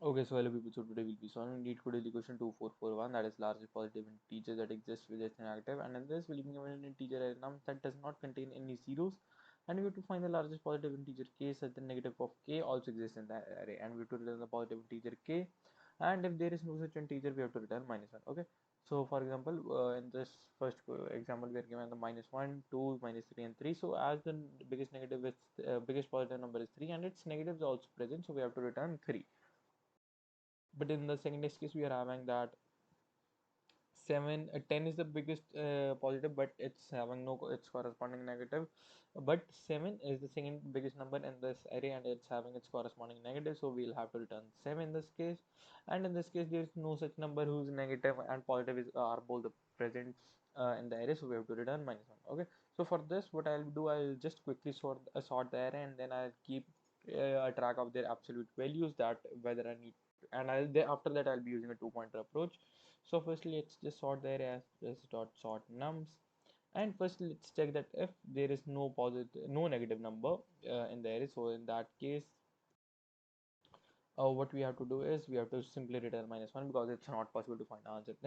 Okay, so hello people, so today we'll be solving LeetCode DailyQuestion 2441, that is largest positive integer that exists with its negative, and in this we'll be given an integer num that does not contain any zeros, and we have to find the largest positive integer k such that negative of k also exists in the array, and we have to return the positive integer k, and if there is no such integer we have to return -1. Okay, so for example, in this first example we are given the -1, 2, -3 and 3. So as the biggest negative is biggest positive number is 3 and its negatives are also present, so we have to return 3. But in the second case we are having that 10 is the biggest positive, but it's having no its corresponding negative. But 7 is the second biggest number in this array and it's having its corresponding negative, so we'll have to return 7 in this case. And in this case there is no such number whose negative and positive are both present in the array, so we have to return -1. Okay, so for this what I'll do, I'll just quickly sort the array, and then I'll keep a track of their absolute values, that whether I need, and after that I'll be using a two-pointer approach. So firstly let's just sort the array as this dot sort nums, and first let's check that if there is no negative number in the array. So in that case what we have to do is we have to simply return -1 because it's not possible to find the answer.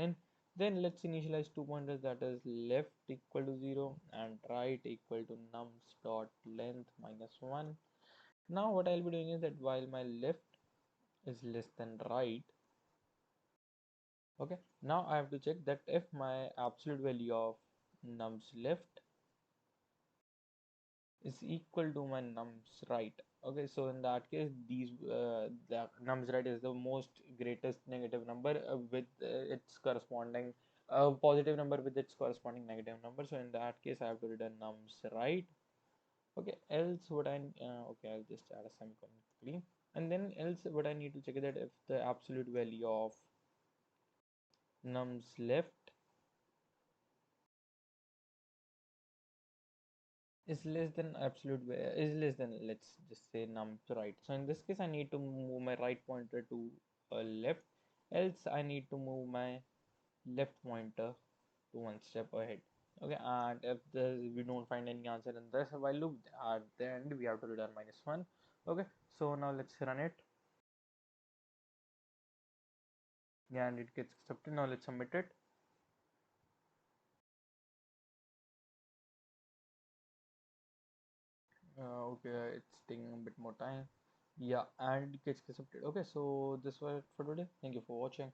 Then let's initialize two pointers, that is left equal to 0 and right equal to nums dot length -1. Now what I'll be doing is that while my left is less than right, okay, now I have to check that if my absolute value of nums left is equal to my nums right. Okay, so in that case the nums right is the most greatest negative number with its corresponding positive number with its corresponding negative number. So in that case I have to return nums right. Okay, else what okay, I'll just add a semicolon quickly, and then else what I need to check is that if the absolute value of nums left is less than is less than, let's just say, nums right. So in this case I need to move my right pointer to left, else I need to move my left pointer to one step ahead. Okay, and if we don't find any answer in this while loop, at the end we have to return -1. Okay, so now let's run it. Yeah, and it gets accepted. Now let's submit it. Okay, it's taking a bit more time. Yeah, and it gets accepted. Okay, so this was it for today. Thank you for watching.